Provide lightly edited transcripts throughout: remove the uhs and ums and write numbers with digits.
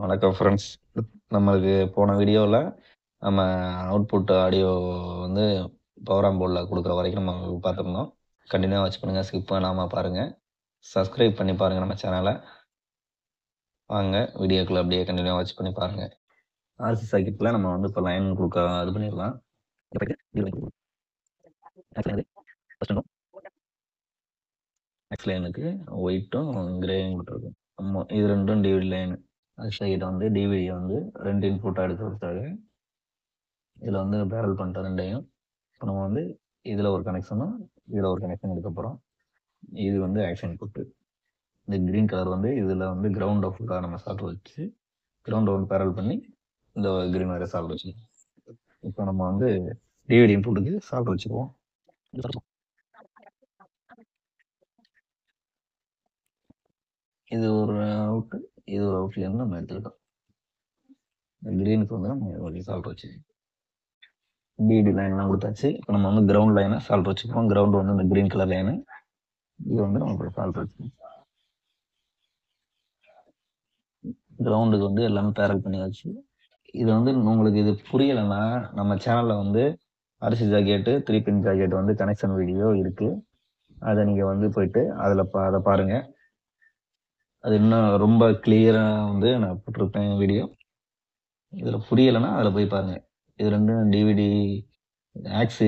வணக்கம் ஃப்ரெண்ட்ஸ். நம்மளுக்கு போன வீடியோவில் நம்ம அவுட்புட் ஆடியோ வந்து பவர் ஆன் போர்டில் கொடுக்குற வரைக்கும் நம்ம பார்த்துருந்தோம். கண்டினியூவாக வாட்ச் பண்ணுங்கள், ஸ்கிப் பண்ணாமல் பாருங்கள், சப்ஸ்கிரைப் பண்ணி பாருங்கள் நம்ம சேனலை. வாங்க வீடியோக்குள்ளே அப்படியே கண்டினியூவாக வாட்ச் பண்ணி பாருங்கள். ஆர்சி சர்க்யூட்டில் நம்ம வந்து இப்போ லைன் கொடுக்க இது பண்ணிடலாம். நெக்ஸ்ட் லைனுக்கு ஒயிட்டும் கிரேயும் கொடுத்துருக்கோம். ஆமாம், இது ரெண்டும் டிவிடி லைனு. ஆர்சி சர்க்யூட்டை வந்து டிவிடியை வந்து 2 இன்புட்டாக எடுக்கிறதுக்காக இதில் வந்து பேரல் பண்ணிட்டோம் ரெண்டையும். இப்போ நம்ம வந்து இதில் ஒரு கனெக்ஷனும் இதில் ஒரு கனெக்ஷன் எடுக்க போகிறோம். இது வந்து ஆக்ஷன் இன்புட்டு. இந்த க்ரீன் கலர் வந்து இதில் வந்து கிரவுண்டை ஃபுல்லாக நம்ம சால்ட் வச்சு கிரவுண்டை வந்து பேரல் பண்ணி இந்த க்ரீன் வரை சால்ட் வச்சுக்கோம். இப்போ நம்ம வந்து டிவிடி இன்புட்டுக்கு சால்ட் வச்சுக்குவோம். இது ஒரு அவுட்டு, இது ஒரு அவுட்லேருந்து நம்ம எடுத்துக்கிட்டோம். க்ரீனுக்கு வந்து நம்ம சால்ட் வச்சு டிவிடி லைன்லாம் கொடுத்தாச்சு. இப்போ நம்ம வந்து கிரவுண்ட் லைனை சால்ட் வச்சுக்குவோம். கிரவுண்டு வந்து இந்த க்ரீன் கலர் லைனு, இது வந்து நம்ம சால்ட் வச்சுக்கோம். கிரவுண்டுக்கு வந்து எல்லாமே பேரல் பண்ணியாச்சு. இது வந்து உங்களுக்கு இது புரியலைன்னா நம்ம சேனலில் வந்து அரிசி ஜாக்கெட்டு 3 பின் ஜாக்கெட் வந்து கனெக்ஷன் வீடியோ இருக்குது. அதை நீங்கள் வந்து போயிட்டு அதை பாருங்கள். அது இன்னும் ரொம்ப கிளியராக வந்து நான் போட்டிருப்பேன் வீடியோ. இதில் புரியலைன்னா அதில் போய் பாருங்கள். இது ரெண்டும் டிவிடி ஆக்ஸி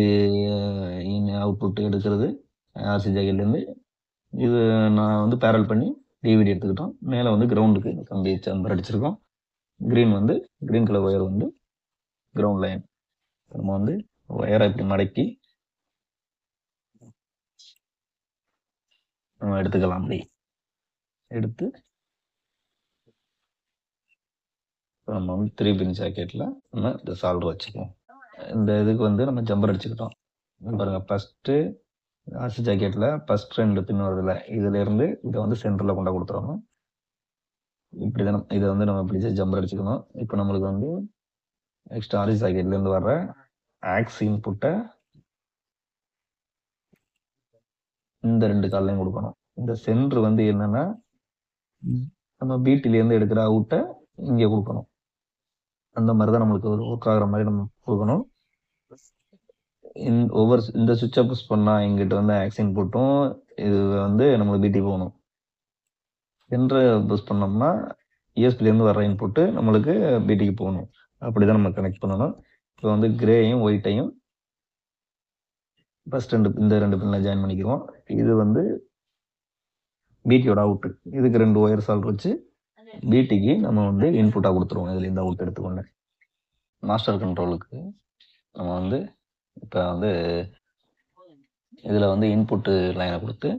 அவுட்புட் எடுக்கிறது ஆர்சி ஜாக்கெட்லேருந்து. இது நான் வந்து பேரல் பண்ணி டிவிடி எடுத்துக்கிட்டோம். மேலே வந்து கிரவுண்டுக்கு கம்பி சம்பர் அடிச்சிருக்கோம். க்ரீன் கலர் ஒயர் வந்து கிரவுண்ட் லைன். நம்ம வந்து ஒயரை இப்படி மடக்கி நம்ம எடுத்துக்கலாம். அப்படி எடுத்து நம்ம வந்து 3 பின் ஜாக்கெட்டில் நம்ம இந்த சால்டர் வச்சுக்குவோம். இந்த இதுக்கு வந்து நம்ம ஜம்பர் அடிச்சுக்கிட்டோம். பாருங்கள், ஃபஸ்ட்டு ஆர்சி ஜாக்கெட்டில் ஃபஸ்ட் 2 பின் வருதுல, இதிலேருந்து இதை வந்து சென்டரில் கொண்டா கொடுத்துடணும். இப்படி தான் இதை வந்து நம்ம இப்படி ஜம்பர் அடிச்சுக்கணும். இப்போ நம்மளுக்கு வந்து நெக்ஸ்ட் ஆர்சி ஜாக்கெட்லேருந்து வர்ற ஆக்ஸ் இன்புட்டை இந்த 2 கால்லையும் கொடுக்கணும். இந்த சென்டர் வந்து என்னன்னா நம்ம பிடிலேருந்து எடுக்கிற அவுட்டை இங்கே கொடுக்கணும். அந்த மாதிரி தான் நம்மளுக்கு ஒரு ஒர்க் ஆகிற மாதிரி நம்ம கொடுக்கணும். ஒவ்வொரு இந்த சுவிட்சை புஷ் பண்ணால் எங்கிட்ட வந்து ஆக்ஸ் இன்புட்டும் இது வந்து நம்மளுக்கு பிடி போகணும். சென்டரை புஷ் பண்ணோம்னா இஎஸ்பிலேருந்து வர்ற இன்புட்டு நம்மளுக்கு பிடிக்கு போகணும். அப்படி தான் நம்ம கனெக்ட் பண்ணணும். இப்போ வந்து கிரேயும் ஒயிட்டையும் ஃபஸ்ட் இந்த 2 பின்னில் ஜாயின் பண்ணிக்கிறோம். இது வந்து பிடியோட அவுட்டு. இதுக்கு 2 ஒயர் சால்ட் வச்சு பிடிக்கு நம்ம வந்து இன்புட்டாக கொடுத்துருவோம். இதில் இந்த அவுட் எடுத்துக்கொண்டு மாஸ்டர் கண்ட்ரோலுக்கு நம்ம வந்து இப்போ வந்து இதில் வந்து இன்புட்டு லைனை கொடுத்து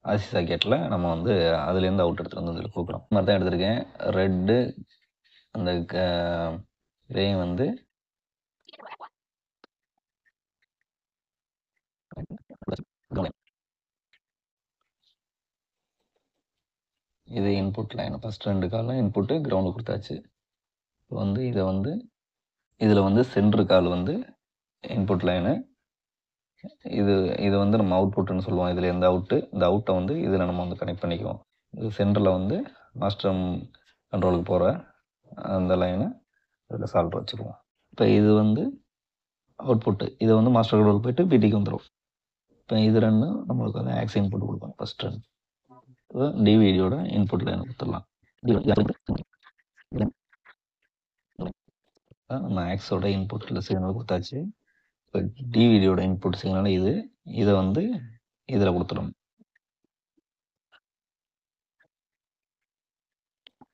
ஆர்சி சாக்கெட்டில் நம்ம வந்து அதுலேருந்து அவுட் எடுத்துகிட்டு வந்து இதில் கொடுக்குறோம். இந்த மாதிரி தான் எடுத்திருக்கேன். ரெட்டு அந்த கிரேயும் வந்து இது இன்புட் லைன். ஃபஸ்ட் 2 காலும் இன்புட்டு கிரவுண்டு கொடுத்தாச்சு. இப்போ வந்து இதில் வந்து சென்ட்ரு கால் வந்து இன்புட் லைனு. இது வந்து நம்ம அவுட்புட்டுன்னு சொல்லுவோம். இதில் இந்த அவுட்டை வந்து இதில் நம்ம வந்து கனெக்ட் பண்ணிக்குவோம். இது சென்டரில் வந்து மாஸ்டர் கண்ட்ரோலுக்கு போகிற அந்த லைனை இதில் சால்ட் வச்சுக்குவோம். இப்போ இது வந்து அவுட்புட்டு. இதை வந்து மாஸ்டர் கண்ட்ரோல் போயிட்டு பிடிக்கு வந்துடும். இப்போ இது ரெண்டும் நம்மளுக்கு வந்து ஆக்ஸ் இன்புட் கொடுப்போம். ஃபஸ்ட் 2 இப்போ டிவிடியோட இன்புட் லைனை கொடுத்துடலாம். நம்ம ஆக்ஸோட இன்புட்டில் சிக்னல் கொடுத்தாச்சு. இப்போ டிவிடியோட இன்புட் சிக்னல் இதை வந்து இதில் கொடுத்துடணும்.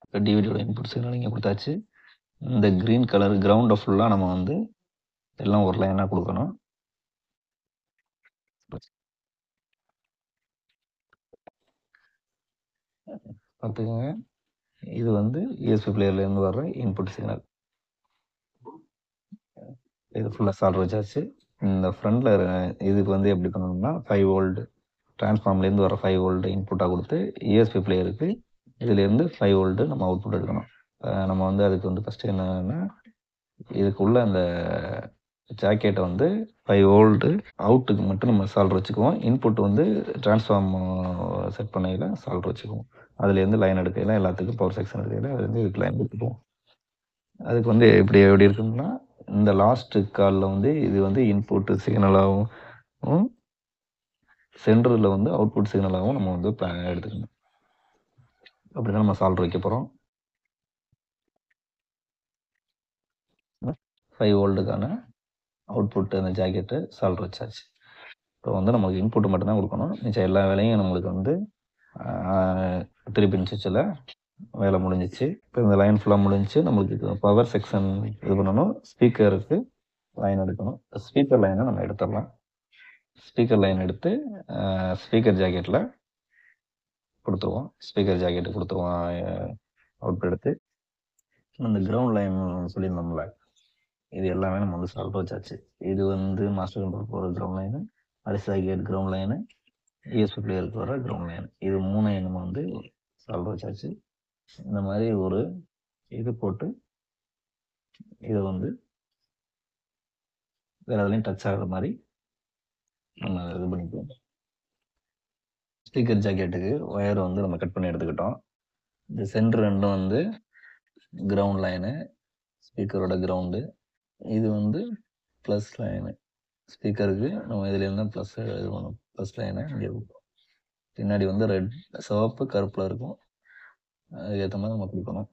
இப்போ டிவிடியோட இன்புட் சிக்னல் இங்கே கொடுத்தாச்சு. இந்த க்ரீன் கலர் கிரவுண்டை ஃபுல்லாக நம்ம வந்து எல்லாம் ஒரு லைனாக கொடுக்கணும். பார்த்துக்கோங்க, இது வந்து யூஎஸ்பி பிளேயர்லேருந்து வர்ற இன்புட் சிக்னல். இது ஃபுல்லாக சால்ட் வச்சாச்சு. இந்த ஃப்ரண்டில் இதுக்கு வந்து எப்படி பண்ணணும்னா 5 வோல்ட் டிரான்ஸ்ஃபார்ம்லேருந்து வர 5 வோல்ட் இன்புட்டாக கொடுத்து யூஎஸ்பி பிளேயருக்கு இதுலேருந்து 5 வோல்ட்டு நம்ம அவுட்புட் எடுக்கணும். நம்ம வந்து அதுக்கு வந்து ஃபஸ்ட்டு என்னன்னா இதுக்குள்ள அந்த ஜாக்கெட்டை வந்து 5 வோல்ட்டு அவுட்டுக்கு மட்டும் நம்ம சால்ட் வச்சுக்குவோம். இன்புட் வந்து டிரான்ஸ்ஃபார்ம் செட் பண்ணையில் சால்ட் வச்சுக்குவோம். அதுலேருந்து லைன் எடுக்கையில் எல்லாத்துக்கும் பவர் செக்ஷன் எடுக்கையில் அதுலேருந்து இதுக்கு லைன் கொடுத்துக்குவோம். அதுக்கு வந்து எப்படி இருக்கும்னா, இந்த லாஸ்ட் கால்ல வந்து இது வந்து இன்புட் சிக்னலாவும், சென்டர்ல வந்து அவுட்புட் சிக்னலாவும் நம்ம வந்து எடுத்துக்கணும். அப்படிதான் நம்ம சால்டர் வைக்க போறோம். 5 வோல்ட்டுக்கான அவுட்புட் அந்த ஜாக்கெட்டு சால்டர் வச்சாச்சு. இப்போ வந்து நமக்கு இன்புட் மட்டும் தான் குடுக்கணும். மிச்சம் எல்லா வேலையும் நம்மளுக்கு வந்து 3 பின் சுவிட்சில வேலை முடிஞ்சிச்சு. இப்போ இந்த லைன் ஃபுல்லா முடிஞ்சுச்சு. நம்மளுக்கு பவர் செக்ஷன் இது பண்ணணும். ஸ்பீக்கருக்கு லைன் எடுக்கணும். ஸ்பீக்கர் லைனை நம்ம எடுத்துடலாம். ஸ்பீக்கர் லைன் எடுத்து ஸ்பீக்கர் ஜாக்கெட்டில் கொடுத்துருவோம். ஸ்பீக்கர் ஜாக்கெட்டு கொடுத்துருவோம். அவுட்புட் எடுத்து இந்த கிரவுண்ட் லைன் சொல்லியிருந்தோம்ல, இது எல்லாமே நம்ம வந்து சால்வ் வச்சாச்சு. இது வந்து மாஸ்டர் கண்ட்ரோல் போகிற கிரவுண்ட் லைனு, அரிசி கேட் கிரவுண்ட் லைனு, ESP பிளேயருக்கு வர கிரவுண்ட் லைன், இது மூணையும் நம்ம வந்து சால்வ் வச்சாச்சு. இந்த மாதிரி ஒரு இது போட்டு இதை வந்து வேற எதுலையும் டச் ஆகிற மாதிரி நம்ம இது பண்ணிக்குவோம். ஸ்பீக்கர் ஜாக்கெட்டுக்கு ஒயர் வந்து நம்ம கட் பண்ணி எடுத்துக்கிட்டோம். இந்த சென்டர் ரெண்டும் வந்து கிரவுண்ட் லைனு, ஸ்பீக்கரோட கிரவுண்டு. இது வந்து ப்ளஸ் லைனு. ஸ்பீக்கருக்கு நம்ம இதுலேருந்து தான் ப்ளஸ் இது பண்ணணும். ப்ளஸ் லைனை இங்கே பின்னாடி வந்து சிவப்பு கருப்பில் இருக்கும். அதுக்கேற்ற மாதிரி நம்ம கொடுக்கணும்.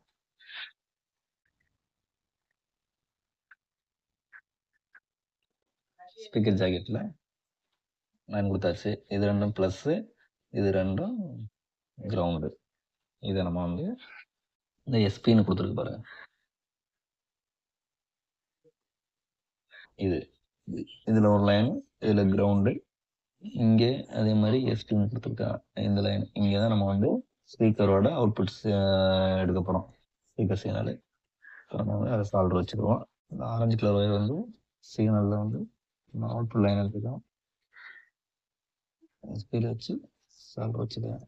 ஸ்பீக்கர் ஜாக்கெட்டில் லைன் கொடுத்தாச்சு. இது ரெண்டும் ப்ளஸ்ஸு, இது ரெண்டும் கிரவுண்டு. இதை நம்ம வந்து இந்த எஸ்பின்னு கொடுத்துருக்கு பாருங்க. இதில் ஒரு லைன், இதில் கிரவுண்டு, இங்கே அதே மாதிரி எஸ்பின்னு கொடுத்துருக்கா. இந்த லைன் இங்கே தான் நம்ம வந்து ஸ்பீக்கரோட அவுட்புட்ஸ் எடுக்க போகிறோம். ஸ்பீக்கர் சிக்னல் நம்ம வந்து அதை சால்டர் வச்சுக்குவோம். இந்த ஆரஞ்சு கலர் ஒயர் வந்து சிக்னலில் வந்து அவுட்புட் லைன் எடுத்துக்கலாம். ஸ்பீட் வச்சு சால்டர் வச்சுக்கலாம்.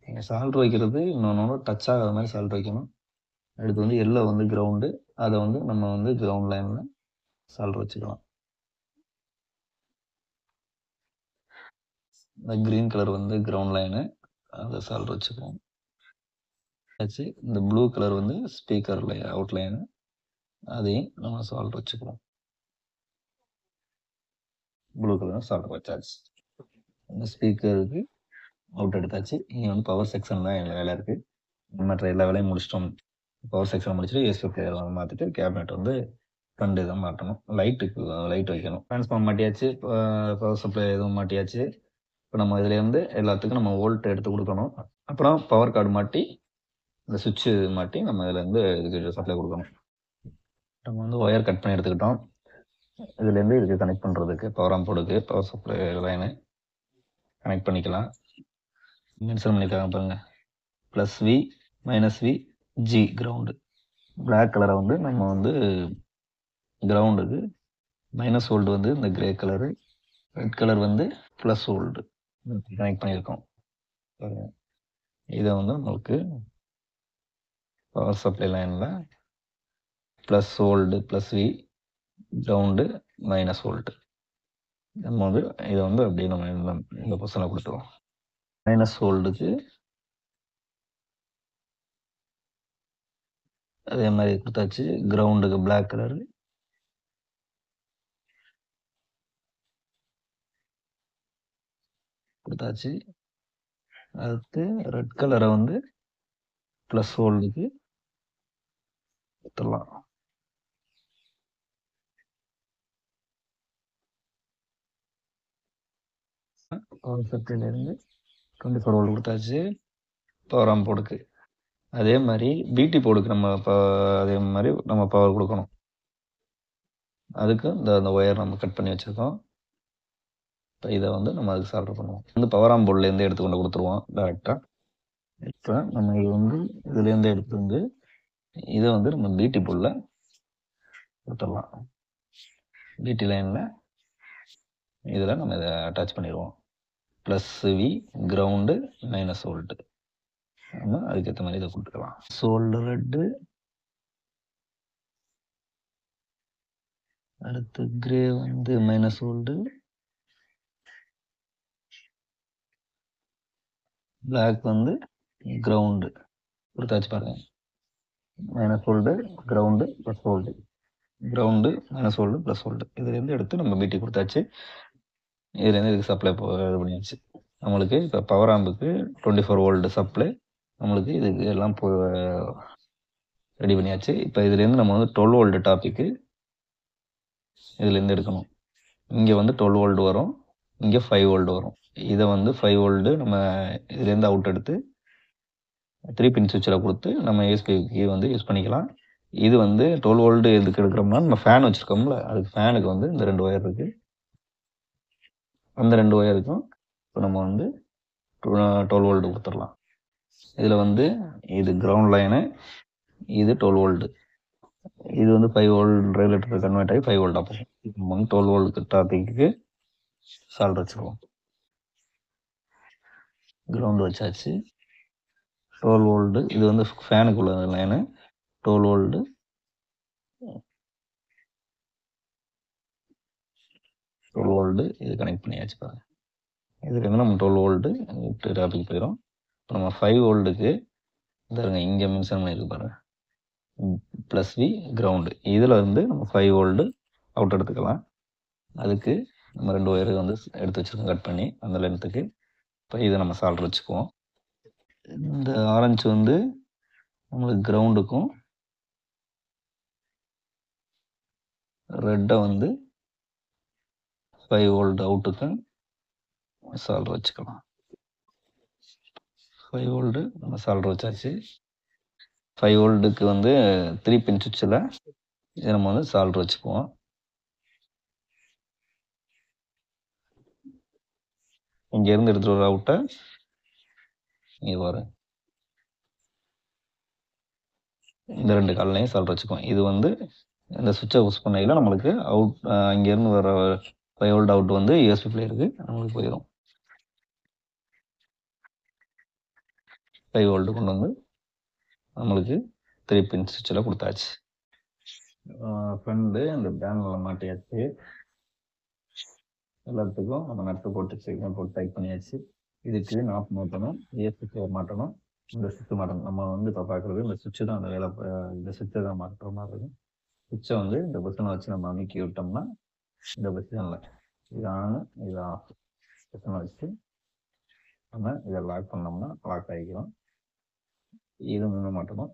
நீங்கள் சால்டர் வைக்கிறது இன்னொன்று டச் ஆகாத மாதிரி சால்டர் வைக்கணும். அடுத்து வந்து எல்லோ வந்து கிரவுண்டு, அதை வந்து நம்ம வந்து கிரவுண்ட் லைனில் சால்டர் வச்சுக்கலாம். இந்த க்ரீன் கலர் வந்து கிரவுண்ட் லைனு, அதை சால்டர் வச்சுக்குவோம். இந்த ப்ளூ கலர் வந்து ஸ்பீக்கர் அவுட் லைனு, அதையும் நம்ம சால்டர் வச்சுக்குவோம். ப்ளூ கலர் சால்டர் வச்சாச்சு. இந்த ஸ்பீக்கருக்கு அவுட் எடுத்தாச்சு. இங்கே வந்து பவர் செக்ஷன் தான் எங்கள் வேலை இருக்குது. மற்ற எல்லா வேலையும் முடிச்சிட்டோம். பவர் செக்ஷன் முடிச்சுட்டு ESP பிளேயர் மாற்றிட்டு கேபினெட் வந்து ஃப்ரண்ட் இதை மாட்டணும். லைட் வைக்கணும். டிரான்ஸ்ஃபார்ம் மாட்டியாச்சு. பவர் சப்ளை எதுவும் மாட்டியாச்சு. இப்போ நம்ம இதுலேருந்து எல்லாத்துக்கும் நம்ம வோல்ட் எடுத்து கொடுக்கணும். அப்புறம் பவர் கார்டு மாட்டி இந்த சுவிட்சு மாட்டி நம்ம இதுலேருந்து இதுக்கு சப்ளை கொடுக்கணும். நம்ம வந்து ஒயர் கட் பண்ணி எடுத்துக்கிட்டோம். இதுலேருந்து இதுக்கு கனெக்ட் பண்ணுறதுக்கு பவர் ஆம்போர்டுக்கு பவர் சப்ளை லைனு கனெக்ட் பண்ணிக்கலாம். மென்ஷன் பண்ணியிருக்காங்க பாருங்க, +V -V G ground. Black கலரை வந்து நம்ம வந்து கிரவுண்டுக்கு, மைனஸ் வோல்ட் வந்து இந்த கிரே கலரு, ரெட் கலர் வந்து ப்ளஸ் வோல்ட் கனெக்ட் பண்ணியிருக்கோம். இதை வந்து நம்மளுக்கு பவர் சப்ளை லைனில் plus volt +V, ground -V. நம்ம வந்து இதை வந்து அப்படியே நம்ம இந்த பொசிஷனில் கொடுத்துருவோம். -V அதே மாதிரி கொடுத்தாச்சு. கிரவுண்டுக்கு பிளாக் கலரு, கொடுத்தாச்சு. அடுத்து ரெட் கலரை வந்து ப்ளஸ் வோல்ட்டுக்கு கொடுத்துடலாம். பவர் சப்ளைலேருந்து 24 வோல்ட் கொடுத்தாச்சு பவர் ஆம்போர்டுக்கு. அதே மாதிரி பிடி போர்டுக்கு நம்ம அதே மாதிரி நம்ம பவர் கொடுக்கணும். அதுக்கு அந்த ஒயர் நம்ம கட் பண்ணி வச்சுருக்கோம். இப்போ இதை வந்து நம்ம அதுக்கு சால்டர் பண்ணுவோம். வந்து பவர் ஆம்போர்ட்லேருந்து எடுத்து கொண்டு கொடுத்துருவோம் டேரெக்டாக. இப்போ நம்ம இது வந்து இதுலேருந்து எடுத்து வந்து இதை வந்து நம்ம பிடி போர்டில் கொடுத்துடலாம். பிடி லைனில் இதில் நம்ம இதை அட்டாச் பண்ணிடுவோம். +V, ground, -V. நம்ம அதுக்கேற்ற மாதிரி இதை கொடுத்துக்கலாம். சோல்டர் ரெட்டு, அடுத்து கிரே வந்து -V, பிளாக் வந்து கிரவுண்டு கொடுத்தாச்சு பாருங்க. Minus volt, ground plus volt, ground minus volt plus volt, இதுலேருந்து எடுத்து நம்ம பிடி கொடுத்தாச்சு. இதுலேருந்து இதுக்கு சப்ளை இது பண்ணியாச்சு. நம்மளுக்கு இப்போ பவர் ஆம்புக்கு 24 வோல்டு சப்ளை நம்மளுக்கு இதுக்கு எல்லாம் ரெடி பண்ணியாச்சு. இப்போ இதுலேருந்து நம்ம வந்து 12 வோல்டு டாப்பிக்கு இதுலேருந்து எடுக்கணும். இங்கே வந்து 12 வோல்டு வரும், இங்கே 5 வோல்டு வரும். இதை வந்து 5 வோல்டு நம்ம இதுலேருந்து அவுட் எடுத்து 3 பின் சுவிட்சில் கொடுத்து நம்ம யூஎஸ்பிக்கு வந்து யூஸ் பண்ணிக்கலாம். இது வந்து 12 வோல்டு எதுக்கு எடுக்கிறோம்னா, நம்ம ஃபேன் வச்சுருக்கோம்ல, அதுக்கு ஃபேனுக்கு வந்து இந்த 2 ஒயர் இருக்குது. அந்த 2 ஒயருக்கும் இப்போ நம்ம வந்து 12 வோல்டு கொடுத்துடலாம். இதில் வந்து இது கிரவுண்ட் லைனு, இது 12 வோல்டு, இது வந்து 5 வோல்ட் ரெகுலேட்டர் கன்வெர்ட் ஆகி 5 வோல்டாக போகும். நம்ம வந்து 12 வோல்டு டாபிக்கு சால்ட் வச்சுருவோம். கிரவுண்டு வச்சாச்சு. 12 வோல்டு இது வந்து ஃபேனுக்குள்ள லைனு, 12 வோல்டு, இது கனெக்ட் பண்ணியாச்சு பாருங்க. இதுலேருந்து நம்ம 12 வோல்டு டாபிக் போயிடும். இப்போ நம்ம 5 வோல்டுக்கு பாருங்க, இங்கே மென்ஷன் பண்ணியிருக்கு பாருங்க, ப்ளஸ் வி கிரவுண்டு, இதில் வந்து நம்ம 5 வோல்டு அவுட் எடுத்துக்கலாம். அதுக்கு நம்ம 2 ஒயரு வந்து எடுத்து வச்சுருக்கோம் கட் பண்ணி அந்த லென்த்துக்கு. இப்போ இதை நம்ம சால்டர் வச்சுக்குவோம். இந்த ஆரஞ்சு வந்து நம்மளுக்கு கிரவுண்டுக்கும், ரெட்டை வந்து 5 வோல்டு அவுட்டுக்கும் சால்டர் வச்சுக்கலாம். 5 வோல்டு நம்ம சால்டர் வச்சாச்சு. 5 வோல்டுக்கு வந்து 3 பின் சுவிட்சில் இதை நம்ம வந்து சால்டர் வச்சுக்குவோம். இங்கேருந்து எடுத்துகிட்டு வர அவுட்டை இங்கே வரும், இந்த 2 கால்லையும் சால்டர் வச்சுக்குவோம். இது வந்து இந்த சுவிட்சை யூஸ் பண்ணையில் நம்மளுக்கு அவுட், இங்கேருந்து வர 5 வோல்ட் அவுட் வந்து யூஎஸ்பி பிளேயருக்கு நம்மளுக்கு போயிடும். 5 வோல்ட்டு கொண்டு வந்து நம்மளுக்கு 3 பின் சுவிட்சில் கொடுத்தாச்சு. ஃப்ரெண்டு இந்த பேனரில் மாட்டியாச்சு. எல்லாத்துக்கும் நம்ம நட்டு போட்டு சீக்கிரம் போட்டு டைப் பண்ணியாச்சு. இதுக்கு நாப் மாட்டணும், ஏஎஸ்பி மாட்டணும், இந்த சுவிட்சு மாட்டணும். நம்ம வந்து இப்போ பார்க்குறது இந்த சுவிட்சு தான், அந்த வேலை இந்த சுவிட்சை தான் மாட்டுற மாதிரி இருக்கும். சுவிட்சை வந்து இந்த பொசிஷனை வச்சு நம்ம அமைக்கி விட்டோம்னா இந்த பொசிஷனில் இது ஆன், இது ஆஃப் பொசிஷனை வச்சு நம்ம இதை லாக் பண்ணோம்னா லாக் ஆகிக்கிறோம். இது முன்ன மாட்டணும்.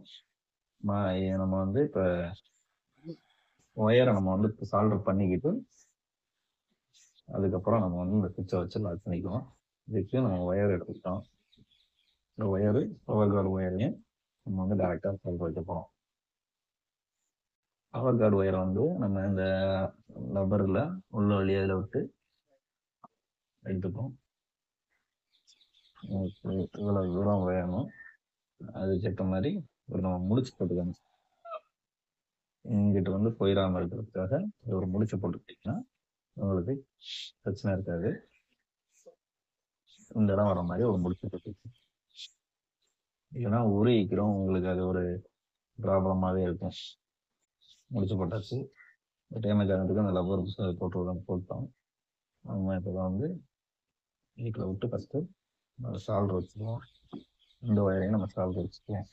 நம்ம வந்து இப்போ ஒயரை நம்ம வந்து இப்போ சால்டர் பண்ணிக்கிட்டு அதுக்கப்புறம் நம்ம வந்து இந்த சுவிட்சை வச்சு லாக் பண்ணிக்குவோம். இதுக்கு நம்ம ஒயர் எடுத்துக்கிட்டோம். இந்த ஒயரு பவர் கார்டு ஒயரையும் நம்ம வந்து டைரெக்டாக சால்டர் வைக்க போகிறோம். பவர் கார்டு ஒயரை வந்து நம்ம இந்த லப்பரில் உள்ள வழியாக இதில் விட்டு எடுத்துப்போம். இவ்வளோ தூரம் வேணும், அதுக்கேற்ற மாதிரி நம்ம முடிச்சு போட்டுக்கணும். இங்கிட்ட வந்து போயிடாமல் இருக்கிறதுக்காக ஒரு முடிச்சு போட்டுக்கிட்டிங்கன்னா உங்களுக்கு பிரச்சனை இருக்காது. இந்த இடம் வர மாதிரி ஒரு முடிச்சு போட்டு, இல்லைன்னா உருகிக்கிறோம், உங்களுக்கு அது ஒரு ப்ராப்ளமாகவே இருக்கும். முடிச்சு போட்டாச்சு. டேமேஜ் ஆனதுக்கு அந்த லப்பர் போட்டோம். நம்ம இப்போ வந்து வீட்டில் விட்டு ஃபஸ்ட்டு சால்டர் வச்சுக்குவோம். இந்த ஒயரையும் நம்ம சால்டர் வச்சுக்குவோம்.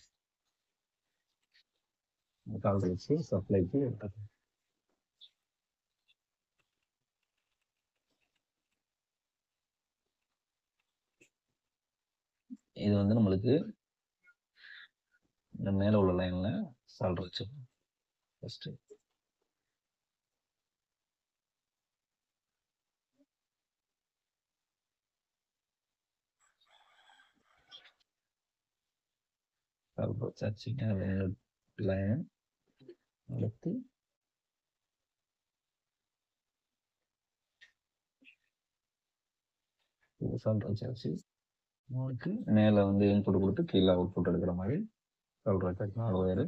சால்டர் வச்சு சப்ளைக்கு எடுத்துக்கலாம். இது வந்து நம்மளுக்கு இந்த மேலே உள்ள லைனில் சால்டர் வச்சுக்கணும் ஃபஸ்ட்டு. சால்டர் வச்சாச்சு. லைன் எடுத்து சால்டர் வச்சாச்சு. உங்களுக்கு மேலே வந்து இன்புட் கொடுத்து கீழே அவுட்புட் எடுக்கிற மாதிரி சால்டர் வச்சாச்சு. 4 ஒயரு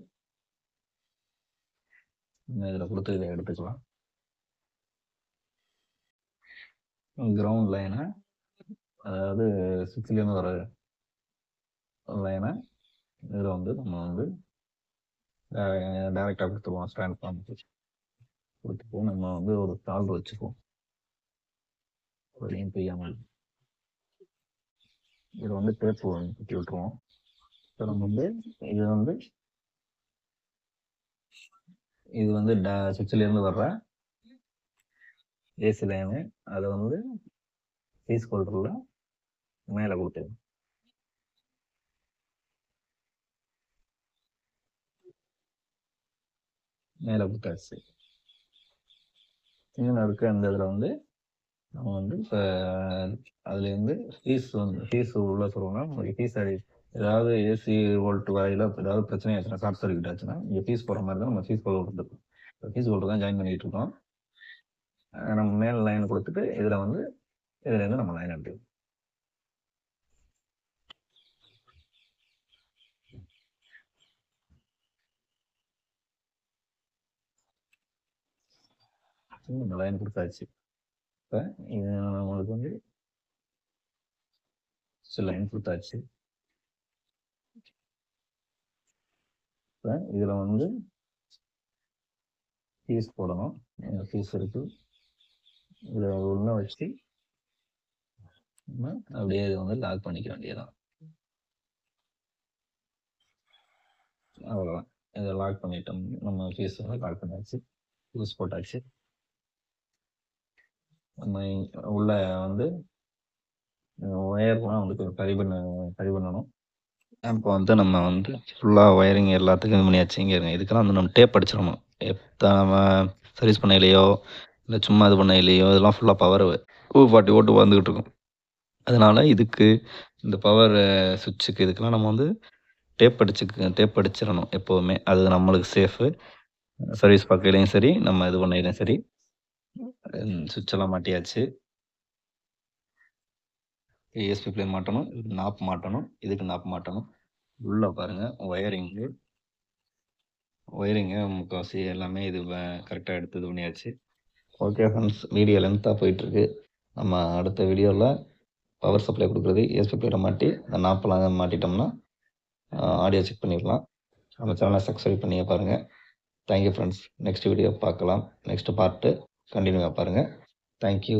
இதில் கொடுத்து இதை எடுத்துக்கலாம். கிரவுண்ட் லைனை, அதாவது சுவிட்ச்லேருந்து வர லைனை இதில் வந்து நம்ம வந்து டைரெக்டாக கொடுத்துருவோம். ஸ்டாண்ட் ஃபார்ம் கொடுத்துப்போம். நம்ம வந்து ஒரு சால்டர் வச்சுப்போம், ஒரு பெய்யாமல். இதை வந்து டேப் குத்தி விட்டுருவோம். இப்போ நம்ம வந்து இது வந்து இது வந்து சுவிட்சிலேருந்து வர்ற ஏசி லைனு. அதை வந்து ஃபீஸ் ஹோல்டரில் மேலே கொடுத்துருங்க. மேலே கொடுத்தாச்சு. இன்னும் இருக்க அந்த இதில் வந்து நம்ம வந்து இப்போ அதுலேருந்து ஃபீஸ் உள்ள சொல்லணும்னா உங்களுக்கு ஃபீஸ் ஏதாவது ஏசி வோல்ட் வரையில் ஏதாவது பிரச்சனை ஆச்சுன்னா, ஷார்ட் சர்க்யூட் ஆச்சுன்னா இங்கே ஃபீஸ் போகிற மாதிரி தான் நம்ம ஃபீஸ் ஹோல்டர் கொடுத்துருக்கோம். இப்போ ஃபீஸ் ஹோல்டர் தான் ஜாயின் பண்ணிட்டு இருக்கோம். நம்ம மேல் லைன் கொடுத்துட்டு இதில் வந்து இதுலேருந்து நம்ம லைன் எடுத்துக்கணும். இந்த லைன் கொடுத்தாச்சு. இப்போ இது நம்மளுக்கு வந்து லைன் கொடுத்தாச்சு. இப்போ இதில் வந்து ஃபீஸ் போடணும். ஃபீஸ் இருக்கு. இதில் ஒன்றா வச்சு நம்ம அப்படியே இதை வந்து லாக் பண்ணிக்க வேண்டியதான். அவ்வளோதான். இதை லாக் பண்ணிட்டோம். நம்ம ஃபீஸ் வந்து லாக் பண்ணியாச்சு. ஃபீஸ் போட்டாச்சு. நம்ம உள்ள வந்து ஒயர்லாம் வந்து சரி பண்ணணும். இப்போ வந்து நம்ம வந்து ஃபுல்லாக ஒயரிங் எல்லாத்துக்கும் இது பண்ணியாச்சு. இங்கே இருங்க, இதுக்கெல்லாம் வந்து நம்ம டேப் அடிச்சிடணும். நம்ம சர்வீஸ் பண்ணையிலையோ இல்லை சும்மா இது பண்ணையிலையோ இதெல்லாம் ஃபுல்லாக பவர் 240 ஓட்டு வந்துக்கிட்டு இருக்கும். அதனால் இதுக்கு இந்த பவர் சுவிட்சுக்கு இதுக்கெல்லாம் நம்ம வந்து டேப் அடிச்சிடணும் எப்போவுமே. அது நம்மளுக்கு சேஃபு. சர்வீஸ் பார்க்கையிலையும் சரி, நம்ம இது பண்ணையிலையும் சரி. சுவிட்செல்லாம் மாட்டியாச்சு. ESP பிளே மாட்டணும், நாப் மாட்டணும், இதுக்கு நாப் மாட்டணும். உள்ளே பாருங்கள் ஒயரிங்கு முக்கால்வாசி எல்லாமே இது கரெக்டாக எடுத்து இது பண்ணியாச்சு. ஓகே ஃப்ரெண்ட்ஸ், வீடியோ லென்த்தாக போயிட்டுருக்கு. நம்ம அடுத்த வீடியோவில் பவர் சப்ளை கொடுக்குறது ESP பிளேட்டை மாட்டி அந்த நாப்பெல்லாம் மாட்டிட்டோம்னா ஆடியோ செக் பண்ணிடலாம். நம்ம சேனலை சப்ஸ்கிரைப் பண்ணியே பாருங்கள். Thank you friends. நெக்ஸ்ட் வீடியோ பார்க்கலாம். நெக்ஸ்ட் பார்ட்டு கண்டினியூவாக பாருங்கள். தேங்க்யூ.